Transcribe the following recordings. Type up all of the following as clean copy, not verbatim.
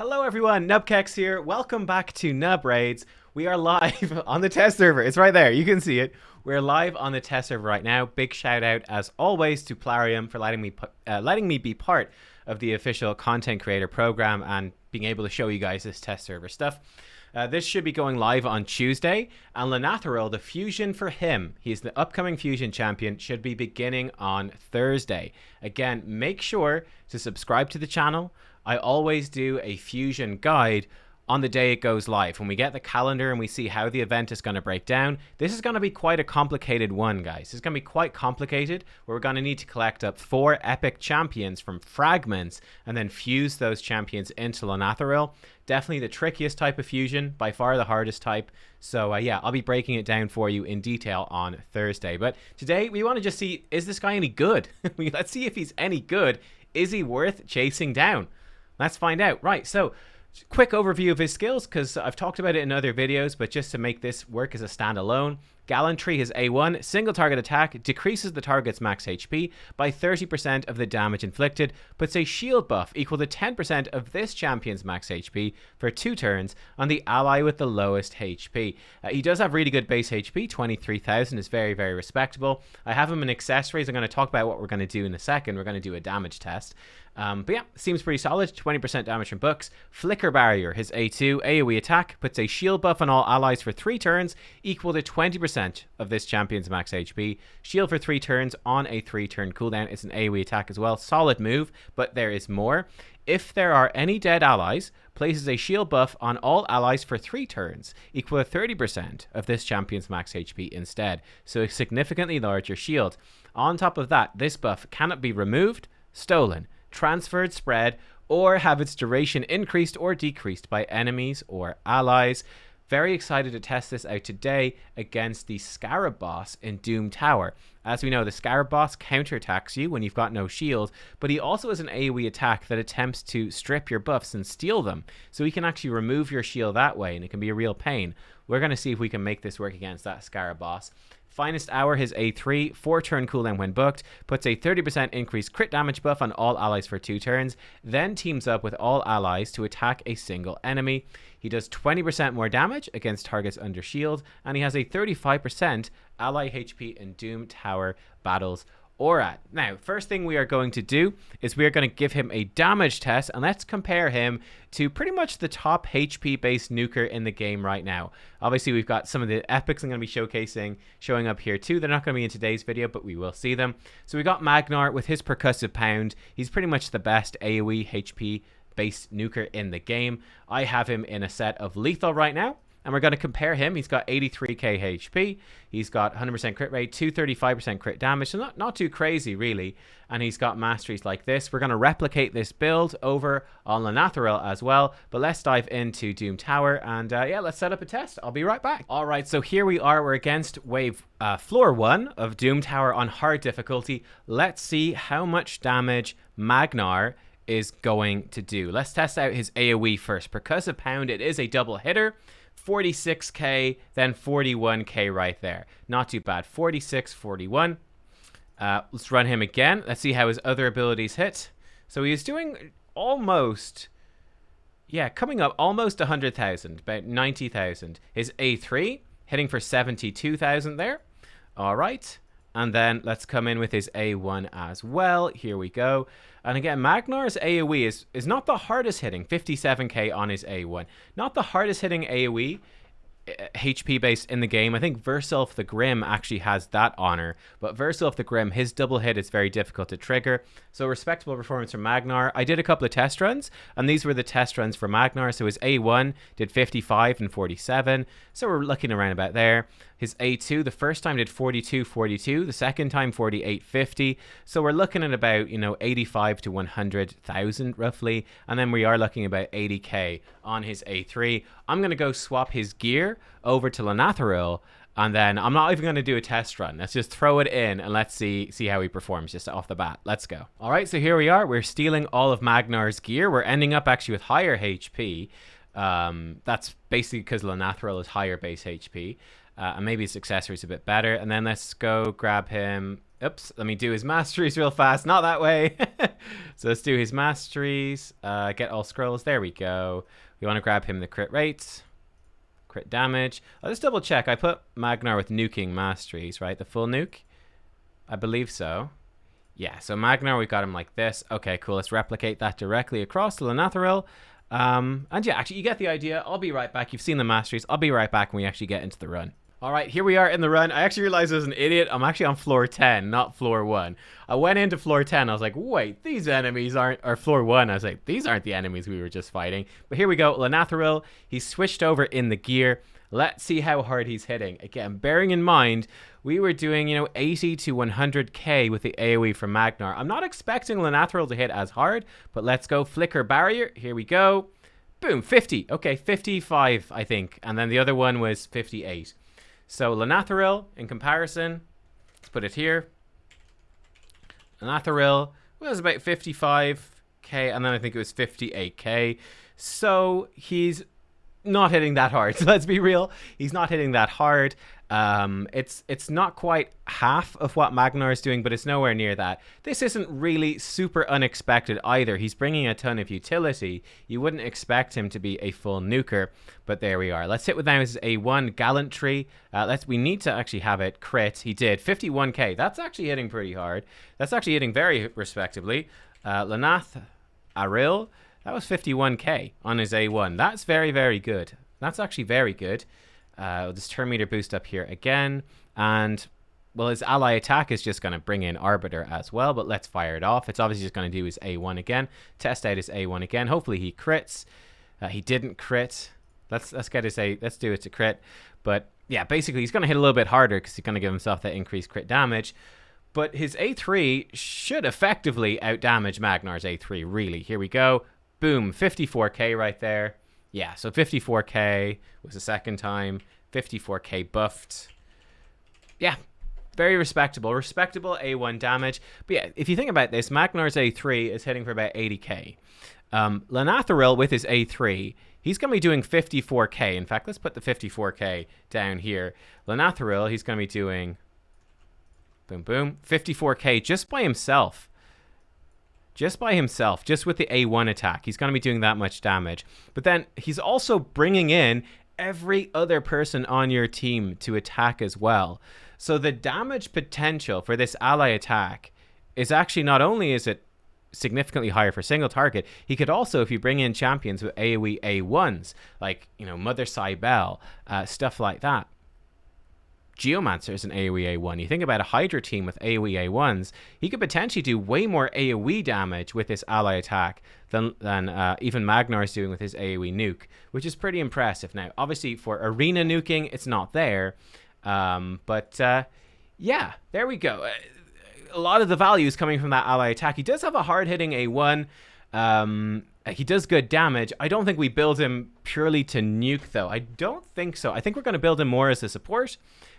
Hello everyone, nubkeks here. Welcome back to Nub Raids. We are live on the test server. It's right there. You can see it. We're live on the test server right now. Big shout out as always to Plarium for letting me be part of the official content creator program and being able to show you guys this test server stuff. This should be going live on Tuesday, and Lonatharil, the fusion for him, he's the upcoming fusion champion, should be beginning on Thursday. Again, make sure to subscribe to the channel. I always do a fusion guide on the day it goes live. When we get the calendar and we see how the event is going to break down, this is going to be quite a complicated one, guys. It's going to be quite complicated. We're going to need to collect up 4 epic champions from fragments and then fuse those champions into Lonatharil. Definitely the trickiest type of fusion, by far the hardest type. So yeah, I'll be breaking it down for you in detail on Thursday. But today we want to just see, is this guy any good? Let's see if he's any good. Is he worth chasing down? Let's find out. Right, so quick overview of his skills, because I've talked about it in other videos, but just to make this work as a standalone. Gallantry, his A1, single target attack, decreases the target's max HP by 30% of the damage inflicted, puts a shield buff equal to 10% of this champion's max HP for 2 turns on the ally with the lowest HP. He does have really good base HP, 23,000 is very, very respectable. I have him in accessories. I'm going to talk about what we're going to do in a second. We're going to do a damage test. But yeah, seems pretty solid. 20% damage from books. Flicker Barrier, his A2, AoE attack, puts a shield buff on all allies for 3 turns, equal to 20% of this champion's max HP. Shield for 3 turns on a 3-turn cooldown. It's an AoE attack as well. Solid move, but there is more. If there are any dead allies, places a shield buff on all allies for 3 turns, equal to 30% of this champion's max HP instead. So a significantly larger shield. On top of that, this buff cannot be removed, stolen, transferred, spread, or have its duration increased or decreased by enemies or allies. Very excited to test this out today against the Scarab boss in Doom Tower. As we know, the Scarab boss counterattacks you when you've got no shield, but he also has an AoE attack that attempts to strip your buffs and steal them. So he can actually remove your shield that way, and it can be a real pain. We're going to see if we can make this work against that Scarab boss. Finest Hour, his A3, 4-turn cooldown when booked, puts a 30% increased crit damage buff on all allies for 2 turns, then teams up with all allies to attack a single enemy. He does 20% more damage against targets under shield, and he has a 35% ally HP in Doom Tower battles or at. Now, first thing we are going to do is we are going to give him a damage test, and let's compare him to pretty much the top HP based nuker in the game right now. Obviously, we've got some of the epics I'm going to be showing up here too. They're not going to be in today's video, but we will see them. So we got Magnar with his percussive pound. He's pretty much the best AoE HP based nuker in the game. I have him in a set of lethal right now, and we're going to compare him. He's got 83k HP. He's got 100% crit rate, 235% crit damage, so not too crazy, really. And he's got masteries like this. We're going to replicate this build over on Lonatharil as well. But let's dive into Doom Tower, and yeah, let's set up a test. I'll be right back. All right, so here we are. We're against floor 1 of Doom Tower on hard difficulty. Let's see how much damage Magnar is going to do. Let's test out his AoE first. Percussive pound, it is a double hitter. 46k, then 41k right there. Not too bad. 46, 41. Let's run him again. Let's see how his other abilities hit. So he is doing almost, yeah, coming up almost 100,000, about 90,000. His A3 hitting for 72,000 there. All right. And then let's come in with his A1 as well. Here we go. And again, Magnar's AoE is not the hardest hitting, 57k on his A1. Not the hardest hitting AoE HP based in the game. I think Verself the Grim actually has that honor, but Verself the Grim, his double hit is very difficult to trigger. So respectable performance from Magnar. I did a couple of test runs, and these were the test runs for Magnar. So his A1 did 55 and 47, so we're looking around about there. His A2 the first time did 42, 42, the second time 48, 50. So we're looking at about, 85 to 100,000 roughly, and then we are looking about 80k on his A3. I'm going to go swap his gear over to Lonatharil, and then I'm not even going to do a test run. Let's just throw it in and let's see how he performs just off the bat. Let's go. All right, so here we are. We're stealing all of Magnar's gear. We're ending up actually with higher HP. That's basically because Lonatharil is higher base HP. And maybe his accessory's a bit better. And then let's go grab him. Oops, let me do his masteries real fast. Not that way. So let's do his masteries. Get all scrolls. There we go. We want to grab him the crit rate. Crit damage. I'll just double check. I put Magnar with nuking masteries, right? The full nuke? I believe so. Yeah, so Magnar, we've got him like this. Okay, cool. Let's replicate that directly across to Lonatharil. And yeah, actually, you get the idea. I'll be right back. You've seen the masteries. I'll be right back when we actually get into the run. All right, here we are in the run. I actually realized I was an idiot. I'm actually on floor 10, not floor 1. I went into floor 10. I was like, wait, these enemies aren't... Or floor 1, I was like, these aren't the enemies we were just fighting. But here we go. Lonatharil, he's switched over in the gear. Let's see how hard he's hitting. Again, bearing in mind, we were doing, 80 to 100k with the AoE from Magnar. I'm not expecting Lonatharil to hit as hard, but let's go. Flicker barrier. Here we go. Boom, 50. Okay, 55, I think. And then the other one was 58. So Lonatharil, in comparison, let's put it here. Lonatharil was about 55k, and then I think it was 58k. So he's not hitting that hard. So let's be real. He's not hitting that hard. It's not quite half of what Magnar is doing, but it's nowhere near that. This isn't really super unexpected either. He's bringing a ton of utility. You wouldn't expect him to be a full nuker, but there we are. Let's hit with now his A1 Gallantry. We need to actually have it crit. He did 51k. That's actually hitting pretty hard. That's actually hitting very respectably. Lonatharil, that was 51k on his A1. That's very, very good. That's actually very good. We'll just turn meter boost up here again. And, well, his ally attack is just going to bring in Arbiter as well. But let's fire it off. It's obviously just going to do his A1 again. Test out his A1 again. Hopefully he crits. He didn't crit. Let's get his A. Let's do it to crit. But, yeah, basically he's going to hit a little bit harder because he's going to give himself that increased crit damage. But his A3 should effectively outdamage Magnar's A3, really. Here we go. Boom, 54k right there. Yeah, so 54k was the second time. 54k buffed. Yeah, very respectable. Respectable A1 damage. But yeah, if you think about this, Magnar's A3 is hitting for about 80k. Lonatharil with his A3, he's going to be doing 54k. In fact, let's put the 54k down here. Lonatharil, he's going to be doing... Boom, boom. 54k just by himself. Just by himself, just with the A1 attack. He's going to be doing that much damage. But then he's also bringing in every other person on your team to attack as well. So the damage potential for this ally attack is actually, not only is it significantly higher for single target, he could also, if you bring in champions with AoE A1s, like, Mother Cybele, stuff like that. Geomancer is an AoE A1. You think about a Hydra team with AoE A1s, he could potentially do way more AoE damage with this ally attack than even Magnar is doing with his AoE nuke, which is pretty impressive. Now, obviously, for arena nuking, it's not there. Yeah, there we go. A lot of the value is coming from that ally attack. He does have a hard-hitting A1. He does good damage. I don't think we build him purely to nuke, though. I don't think so. I think we're going to build him more as a support,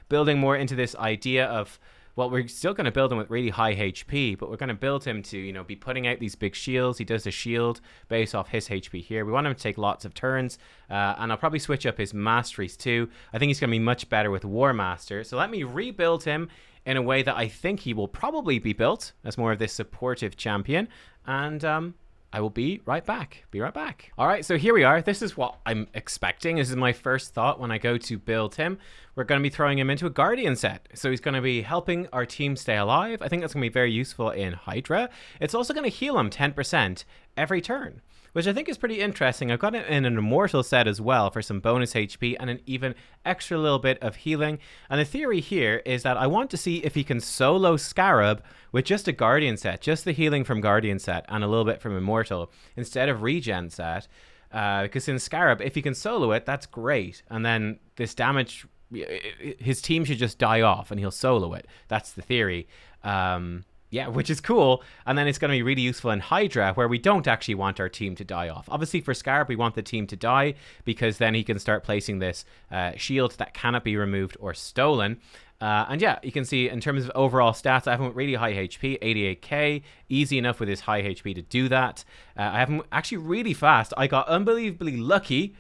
building more into this idea of, well, we're still going to build him with really high HP, but we're going to build him to, be putting out these big shields. He does a shield based off his HP here. We want him to take lots of turns, and I'll probably switch up his masteries too. I think he's going to be much better with War Master. So let me rebuild him in a way that I think he will probably be built as more of this supportive champion, and I will be right back. Be right back. All right, so here we are. This is what I'm expecting. This is my first thought when I go to build him. We're going to be throwing him into a Guardian set. So he's going to be helping our team stay alive. I think that's going to be very useful in Hydra. It's also going to heal him 10% every turn, which I think is pretty interesting. I've got it in an Immortal set as well for some bonus HP and an even extra little bit of healing. And the theory here is that I want to see if he can solo Scarab with just a Guardian set, just the healing from Guardian set and a little bit from Immortal instead of regen set. Because in Scarab, if he can solo it, that's great. And then this damage, his team should just die off and he'll solo it. That's the theory. Yeah, which is cool. And then it's going to be really useful in Hydra, where we don't actually want our team to die off. Obviously, for Scarab, we want the team to die, because then he can start placing this shield that cannot be removed or stolen. And yeah, you can see in terms of overall stats, I have him with really high HP, 88k. Easy enough with his high HP to do that. I have him actually really fast. I got unbelievably lucky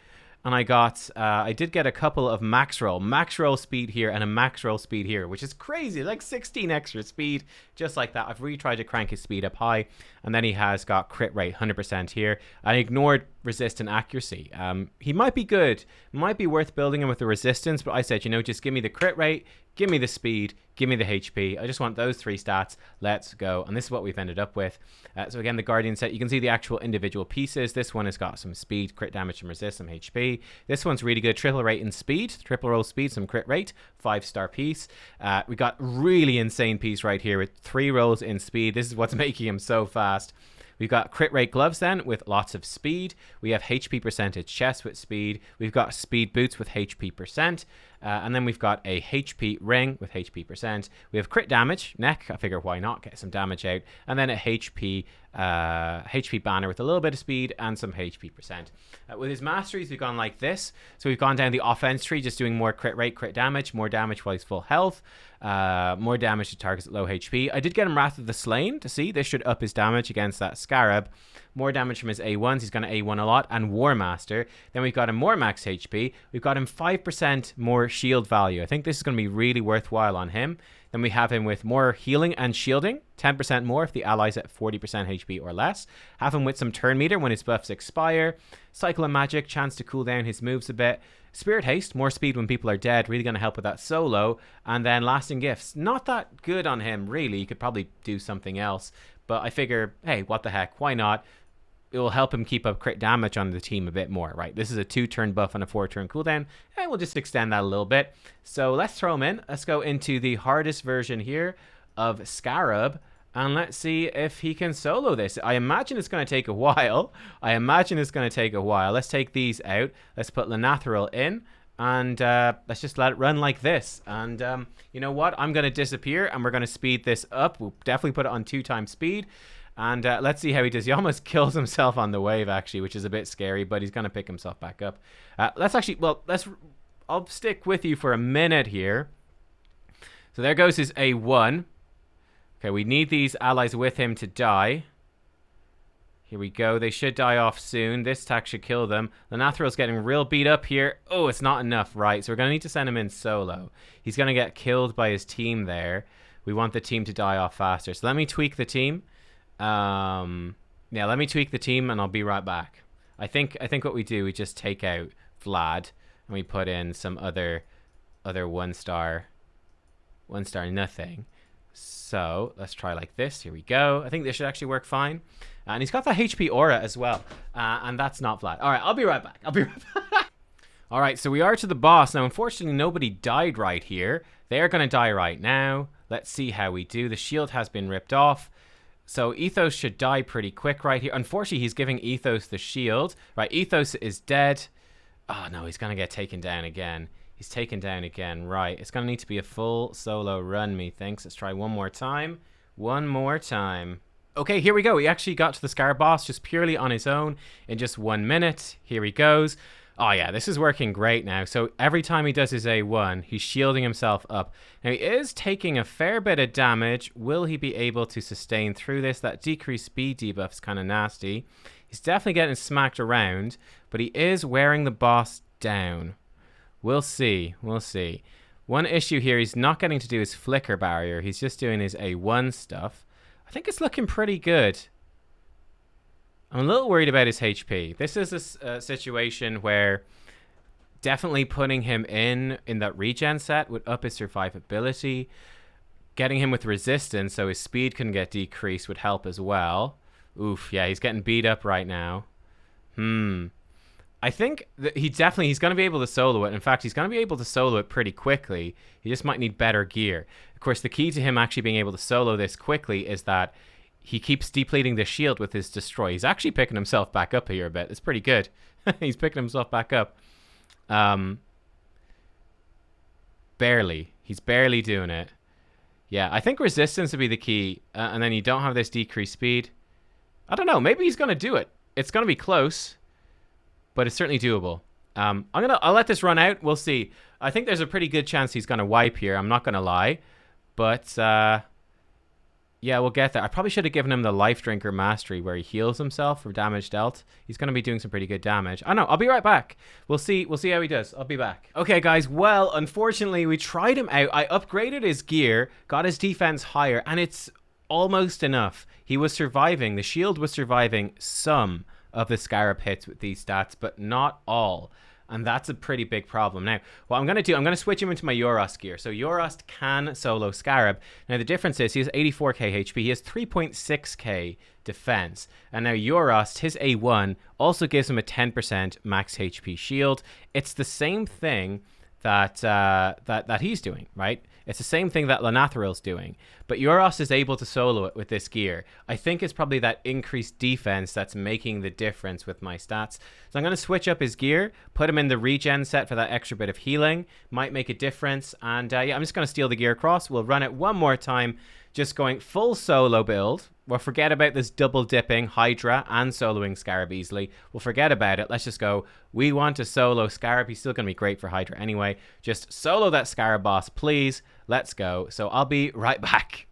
And I did get a couple of max roll speed here and a max roll speed here, which is crazy, like 16 extra speed, just like that. I've really tried to crank his speed up high, and then he has got crit rate 100% here. I ignored resistant accuracy. He might be good, might be worth building him with the resistance, but I said, you know, just give me the crit rate, give me the speed, give me the HP. I just want those 3 stats. Let's go. And this is what we've ended up with. So again, the Guardian set, you can see the actual individual pieces. This one has got some speed, crit damage, and resist, some HP. This one's really good. Triple rate and speed, triple roll speed, some crit rate, 5-star piece. We got really insane piece right here with 3 rolls in speed. This is what's making him so fast. We've got crit rate gloves then with lots of speed. We have HP percentage chest with speed. We've got speed boots with HP percent. And then we've got a HP ring with HP percent. We have crit damage, neck. I figure why not get some damage out. And then a HP banner with a little bit of speed and some HP percent. With his masteries, we've gone like this. So we've gone down the offense tree, just doing more crit rate, crit damage, more damage while he's full health, more damage to targets at low HP. I did get him Wrath of the Slain to see. This should up his damage against that Scarab. More damage from his A1s. He's going to A1 a lot. And War Master. Then we've got him more max HP. We've got him 5% more shield value. I think this is going to be really worthwhile on him. Then we have him with more healing and shielding. 10% more if the ally's at 40% HP or less. Have him with some turn meter when his buffs expire. Cycle of Magic. Chance to cool down his moves a bit. Spirit Haste. More speed when people are dead. Really going to help with that solo. And then Lasting Gifts. Not that good on him, really. You could probably do something else. But I figure, hey, what the heck? Why not? It will help him keep up crit damage on the team a bit more, right? This is a 2-turn buff and a 4-turn cooldown, and we'll just extend that a little bit. So let's throw him in. Let's go into the hardest version here of Scarab, and let's see if he can solo this. I imagine it's going to take a while. Let's take these out. Let's put Lonatharil in, and let's just let it run like this. And you know what? I'm going to disappear, and we're going to speed this up. We'll definitely put it on 2x speed. And let's see how he does. He almost kills himself on the wave, actually, which is a bit scary, but he's going to pick himself back up. I'll stick with you for a minute here. So there goes his A1. Okay, we need these allies with him to die. Here we go. They should die off soon. This attack should kill them. Lonatharil's getting real beat up here. Oh, it's not enough, right? So we're going to need to send him in solo. He's going to get killed by his team there. We want the team to die off faster. So let me tweak the team. Yeah, let me tweak the team and I'll be right back. I think what we do, we just take out Vlad and we put in some other 1-star nothing. So let's try like this. Here we go. I think this should actually work fine. And he's got that HP aura as well. And that's not Vlad. All right, I'll be right back. All right, so we are to the boss. Now, unfortunately, nobody died right here. They are going to die right now. Let's see how we do. The shield has been ripped off. So Ethos should die pretty quick right here. Unfortunately, he's giving Ethos the shield. Right, Ethos is dead. Oh, no, he's going to get taken down again. He's taken down again. Right, it's going to need to be a full solo run, methinks. Let's try one more time. Okay, here we go. He actually got to the Scarab boss just purely on his own in just 1 minute. Here he goes. Oh, yeah, this is working great now. So every time he does his A1, he's shielding himself up. Now, he is taking a fair bit of damage. Will he be able to sustain through this? That decreased speed debuff is kind of nasty. He's definitely getting smacked around, but he is wearing the boss down. We'll see. One issue here, he's not getting to do his flicker barrier. He's just doing his A1 stuff. I think it's looking pretty good. I'm a little worried about his HP. This is a situation where definitely putting him in that regen set would up his survivability. Getting him with resistance so his speed can get decreased would help as well. Oof, yeah, he's getting beat up right now. I think that he's going to be able to solo it. In fact, he's going to be able to solo it pretty quickly. He just might need better gear. Of course, the key to him actually being able to solo this quickly is that he keeps depleting the shield with his destroy. He's actually picking himself back up here a bit. It's pretty good. He's picking himself back up. Barely. He's barely doing it. Yeah, I think resistance would be the key. And then you don't have this decreased speed. I don't know. Maybe he's going to do it. It's going to be close, but it's certainly doable. I'll let this run out. We'll see. I think there's a pretty good chance he's going to wipe here. I'm not going to lie. But Yeah, we'll get there. I probably should have given him the Life Drinker Mastery where he heals himself for damage dealt. He's going to be doing some pretty good damage. I know. I'll be right back. We'll see how he does. I'll be back. Okay, guys. Well, unfortunately, we tried him out. I upgraded his gear, got his defense higher, and it's almost enough. He was surviving. The shield was surviving some of the Scarab hits with these stats, but not all. And that's a pretty big problem. Now, what I'm going to do, I'm going to switch him into my Euros gear. So Euros can solo Scarab. Now, the difference is he has 84k HP. He has 3.6k defense. And now Euros, his A1, also gives him a 10% max HP shield. It's the same thing that he's doing, right? It's the same thing that Lonatharil's doing, but Euros is able to solo it with this gear. I think it's probably that increased defense that's making the difference with my stats. So I'm going to switch up his gear, put him in the regen set for that extra bit of healing. Might make a difference. And yeah, I'm just going to steal the gear across. We'll run it one more time, just going full solo build. We'll forget about this double dipping Hydra and soloing Scarab easily. We'll forget about it. Let's just go. We want to solo Scarab. He's still going to be great for Hydra anyway. Just solo that Scarab boss, please. Let's go. So I'll be right back.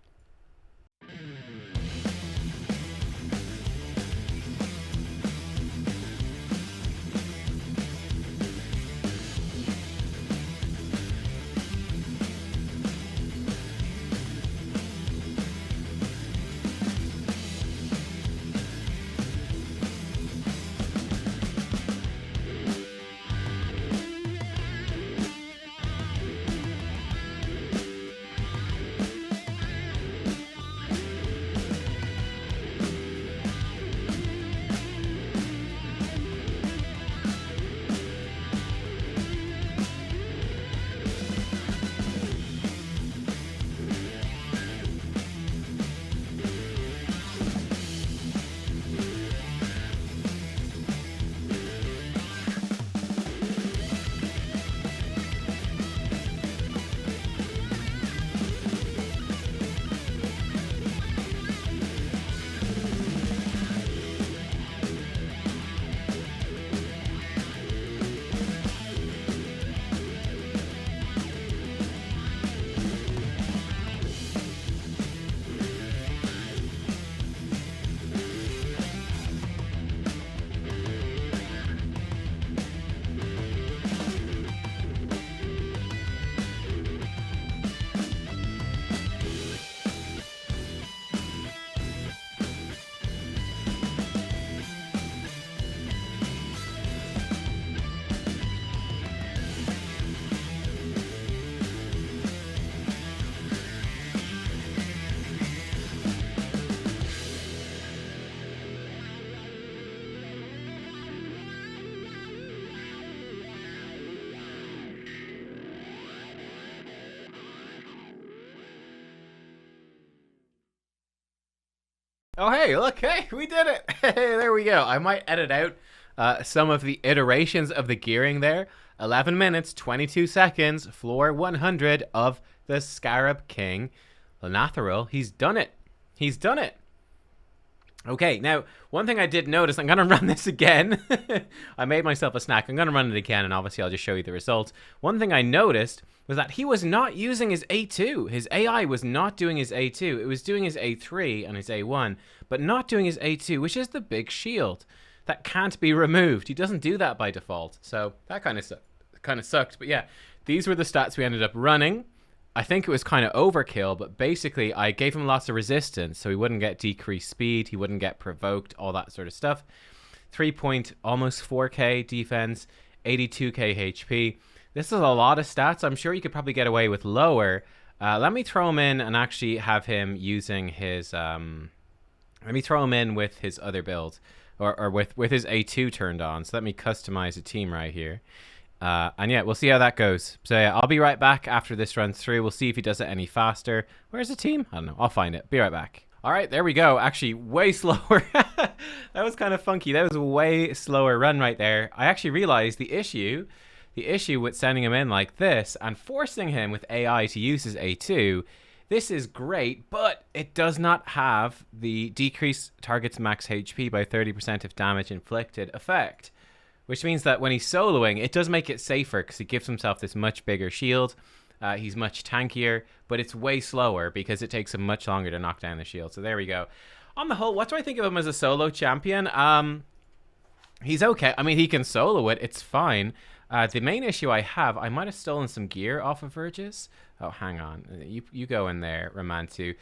Oh, hey, look, hey, we did it. Hey, there we go. I might edit out some of the iterations of the gearing there. 11 minutes, 22 seconds, floor 100 of the Scarab King. Lonatharil, he's done it. He's done it. Okay, now, one thing I did notice, I'm going to run this again. I made myself a snack. I'm going to run it again, and obviously I'll just show you the results. One thing I noticed was that he was not using his A2. His AI was not doing his A2. It was doing his A3 and his A1, but not doing his A2, which is the big shield. That can't be removed. He doesn't do that by default. So that kind of sucked. But yeah, these were the stats we ended up running. I think it was kind of overkill, but basically I gave him lots of resistance so he wouldn't get decreased speed, he wouldn't get provoked, all that sort of stuff. 4K defense, 82k HP. This is a lot of stats. I'm sure you could probably get away with lower. Let me throw him in and actually have him using his... let me throw him in with his other build, or with his A2 turned on. So let me customize a team right here. And yeah, we'll see how that goes. So yeah, I'll be right back after this runs through. We'll see if he does it any faster. Where's the team? I don't know. I'll find it. Be right back. All right, there we go. Actually, way slower. That was kind of funky. That was a way slower run right there. I actually realized the issue with sending him in like this and forcing him with AI to use his A2. This is great, but it does not have the decrease target's max HP by 30% if damage inflicted effect. Which means that when he's soloing, it does make it safer because he gives himself this much bigger shield. He's much tankier, but it's way slower because it takes him much longer to knock down the shield. So there we go. On the whole, what do I think of him as a solo champion? He's okay. I mean, he can solo it. It's fine. The main issue I have, I might have stolen some gear off of Vergis. Oh, hang on. You go in there, Romantu.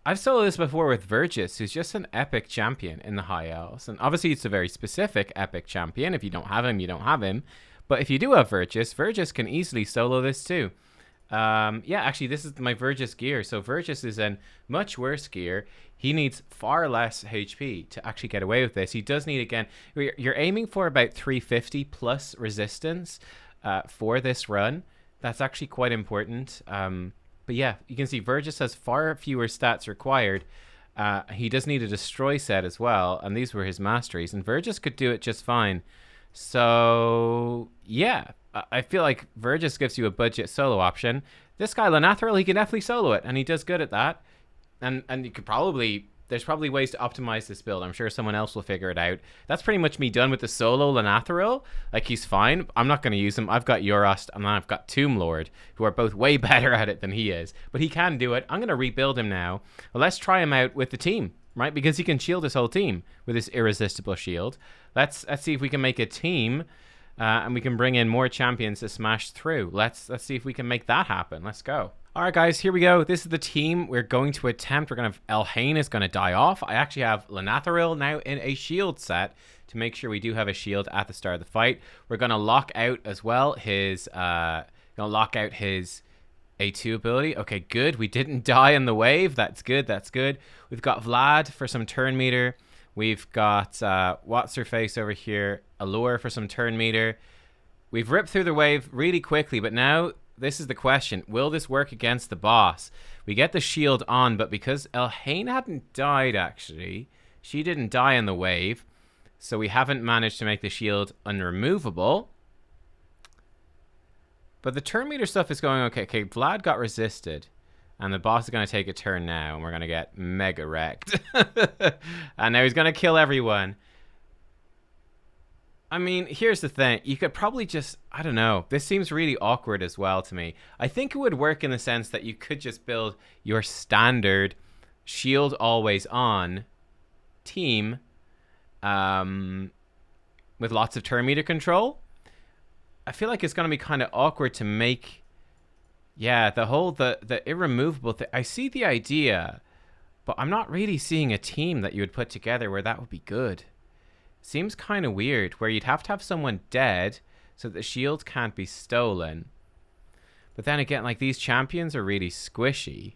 I've soloed this before with Vergis, who's just an epic champion in the High Elves. And obviously, it's a very specific epic champion. If you don't have him, you don't have him. But if you do have Vergis, Vergis can easily solo this too. Yeah, actually, this is my Vergis gear. So Vergis is in much worse gear. He needs far less HP to actually get away with this. He does need, again, you're aiming for about 350 plus resistance for this run. That's actually quite important. But yeah, you can see Vergis has far fewer stats required. He does need a destroy set as well, and these were his masteries, and Vergis could do it just fine. So yeah, I feel like Vergis gives you a budget solo option. This guy Lonatharil, he can definitely solo it, and he does good at that. And you could probably, there's probably ways to optimize this build. I'm sure someone else will figure it out. That's pretty much me done with the solo Lonatharil. Like, he's fine. I'm not going to use him. I've got Eurast and then I've got Tomb Lord, who are both way better at it than he is. But he can do it. I'm going to rebuild him now. Well, let's try him out with the team, right? Because he can shield his whole team with his irresistible shield. Let's see if we can make a team, and we can bring in more champions to smash through. Let's see if we can make that happen. Let's go. All right, guys, here we go. This is the team we're going to attempt. We're going to have Elhain is going to die off. I actually have Lonatharil now in a shield set to make sure we do have a shield at the start of the fight. We're going to lock out as well his A2 ability. Okay, good. We didn't die in the wave. That's good. That's good. We've got Vlad for some turn meter. We've got what's her face over here, Allure for some turn meter. We've ripped through the wave really quickly, but now this is the question. Will this work against the boss? We get the shield on, but because Elhain hadn't died, actually, she didn't die in the wave, so we haven't managed to make the shield unremovable. But the turn meter stuff is going okay. Okay, Vlad got resisted. And the boss is going to take a turn now, and we're going to get mega wrecked. And now he's going to kill everyone. I mean, here's the thing. You could probably just, I don't know. This seems really awkward as well to me. I think it would work in the sense that you could just build your standard shield always on team with lots of turn meter control. I feel like it's going to be kind of awkward to make... Yeah, the irremovable thing. I see the idea, but I'm not really seeing a team that you would put together where that would be good. Seems kind of weird, where you'd have to have someone dead so that the shield can't be stolen. But then again, like, these champions are really squishy.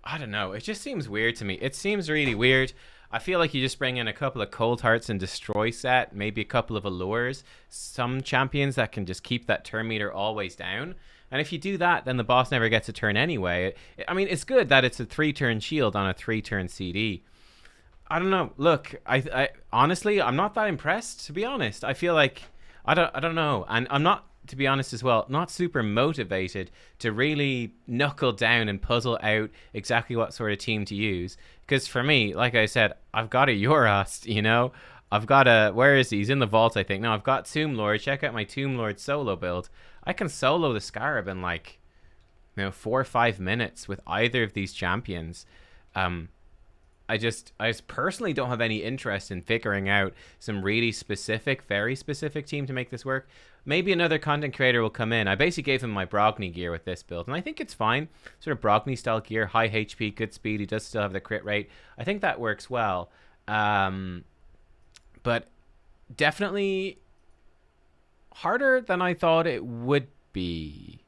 I don't know. It just seems weird to me. It seems really weird. I feel like you just bring in a couple of Cold Hearts and Destroy set, maybe a couple of Allures, some champions that can just keep that turn meter always down. And if you do that, then the boss never gets a turn anyway. I mean, it's good that it's a 3-turn shield on a 3-turn CD. I don't know. Look, I honestly, I'm not that impressed, to be honest. I feel like, I don't know. And I'm not, to be honest as well, not super motivated to really knuckle down and puzzle out exactly what sort of team to use. Because for me, like I said, I've got a Eurast, you know? I've got a, where is he? He's in the vault, I think. No, I've got Tomb Lord. Check out my Tomb Lord solo build. I can solo the Scarab in like, 4 or 5 minutes with either of these champions. I just personally don't have any interest in figuring out some really specific, very specific team to make this work. Maybe another content creator will come in. I basically gave him my Brogni gear with this build, and I think it's fine. Sort of Brogni style gear, high HP, good speed. He does still have the crit rate. I think that works well. But definitely harder than I thought it would be.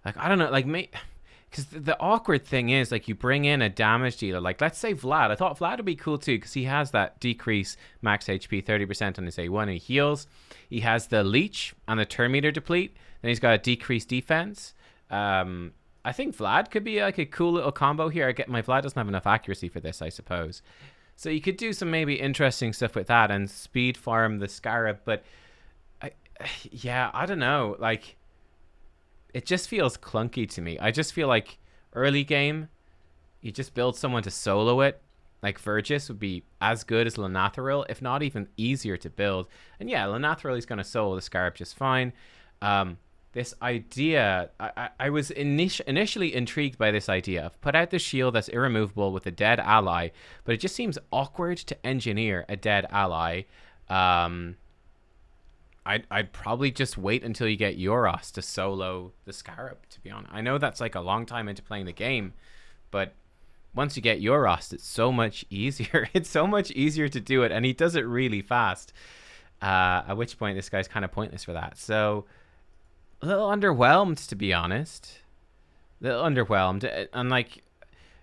Like, I don't know, like, because the awkward thing is, like, you bring in a damage dealer, like, let's say Vlad. I thought Vlad would be cool too, because he has that decrease max HP 30% on his A1, and he heals. He has the leech and the turn meter deplete. Then he's got a decreased defense. I think Vlad could be like a cool little combo here. My Vlad doesn't have enough accuracy for this, I suppose. So you could do some maybe interesting stuff with that and speed farm the Scarab, but yeah, I don't know. Like, it just feels clunky to me. I just feel like early game, you just build someone to solo it. Like, Vergis would be as good as Lonatharil, if not even easier to build. And yeah, Lonatharil is going to solo the Scarab just fine. this idea. I was initially intrigued by this idea of put out the shield that's irremovable with a dead ally, but it just seems awkward to engineer a dead ally. I'd probably just wait until you get Euros to solo the Scarab, to be honest. I know that's like a long time into playing the game, but once you get Euros, it's so much easier. It's so much easier to do it, and he does it really fast. At which point, this guy's kind of pointless for that. So, a little underwhelmed, to be honest. A little underwhelmed. And, like,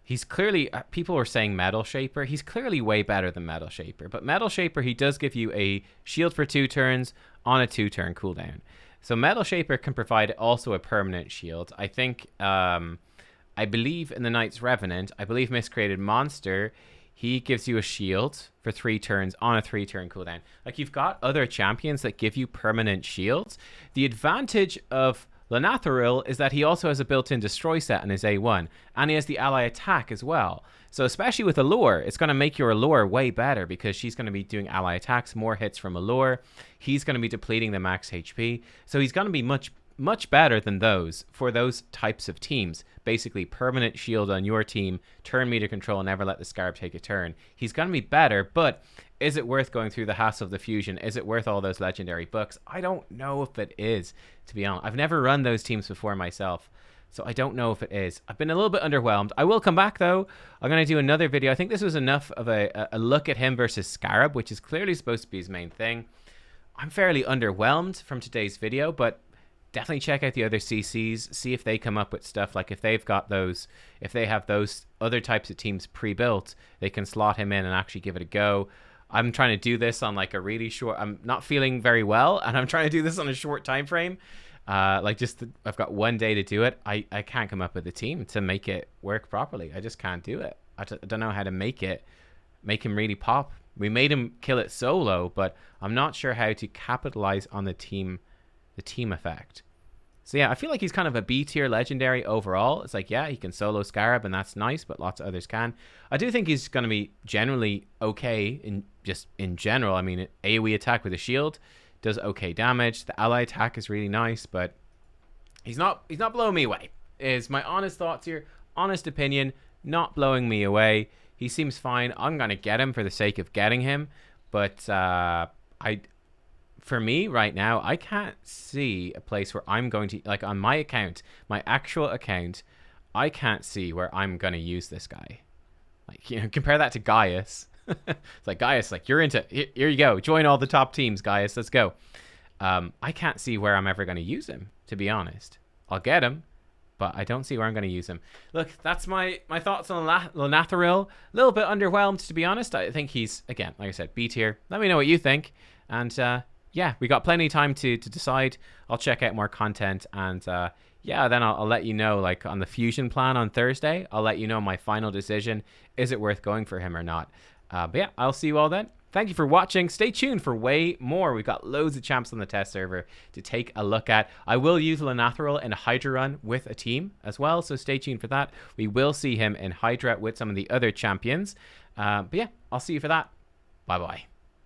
he's clearly... people were saying Metal Shaper. He's clearly way better than Metal Shaper. But Metal Shaper, he does give you a shield for 2 turns on a 2-turn cooldown. So, Metal Shaper can provide also a permanent shield. I think... I believe in the Knight's Revenant, I believe Miscreated Monster, he gives you a shield for 3 turns on a 3-turn cooldown. Like, you've got other champions that give you permanent shields. The advantage of Lonatharil is that he also has a built-in destroy set in his A1, and he has the ally attack as well. So especially with Allure, it's going to make your Allure way better because she's going to be doing ally attacks, more hits from Allure. He's going to be depleting the max HP. So he's going to be much better than those for those types of teams. Basically, permanent shield on your team, turn meter control, never let the Scarab take a turn. He's going to be better, but is it worth going through the hassle of the fusion? Is it worth all those legendary books? I don't know if it is, to be honest. I've never run those teams before myself, so I don't know if it is. I've been a little bit underwhelmed. I will come back, though. I'm going to do another video. I think this was enough of a look at him versus Scarab, which is clearly supposed to be his main thing. I'm fairly underwhelmed from today's video, but definitely check out the other CCs, see if they come up with stuff. Like, if they've got those, if they have those other types of teams pre-built, they can slot him in and actually give it a go. I'm trying to do this on like a really short, I'm not feeling very well, and I'm trying to do this on a short time frame. I've got 1 day to do it. I can't come up with a team to make it work properly. I just can't do it. I don't know how to make him really pop. We made him kill it solo, but I'm not sure how to capitalize on the team effect. So yeah, I feel like he's kind of a B tier legendary overall. It's like, yeah, he can solo Scarab and that's nice, but lots of others can. I do think he's going to be generally okay in general. I mean, AoE attack with a shield does okay damage. The ally attack is really nice, but he's not blowing me away. Is my honest thoughts here, honest opinion, not blowing me away. He seems fine. I'm going to get him for the sake of getting him, but for me right now, I can't see a place where I'm going to, like, on my account, my actual account, I can't see where I'm going to use this guy. Like, you know, compare that to Gaius. It's like, Gaius, like, you're into, here you go. Join all the top teams, Gaius. Let's go. I can't see where I'm ever going to use him, to be honest. I'll get him, but I don't see where I'm going to use him. Look, that's my thoughts on Lonatharil. A little bit underwhelmed, to be honest. I think he's, again, like I said, B tier. Let me know what you think. And, yeah, we got plenty of time to decide. I'll check out more content, and yeah, then I'll let you know, like, on the fusion plan on Thursday. I'll let you know my final decision. Is it worth going for him or not? But yeah, I'll see you all then. Thank you for watching. Stay tuned for way more. We've got loads of champs on the test server to take a look at. I will use Lonatharil in a Hydra run with a team as well, so stay tuned for that. We will see him in Hydra with some of the other champions. But yeah, I'll see you for that. Bye-bye.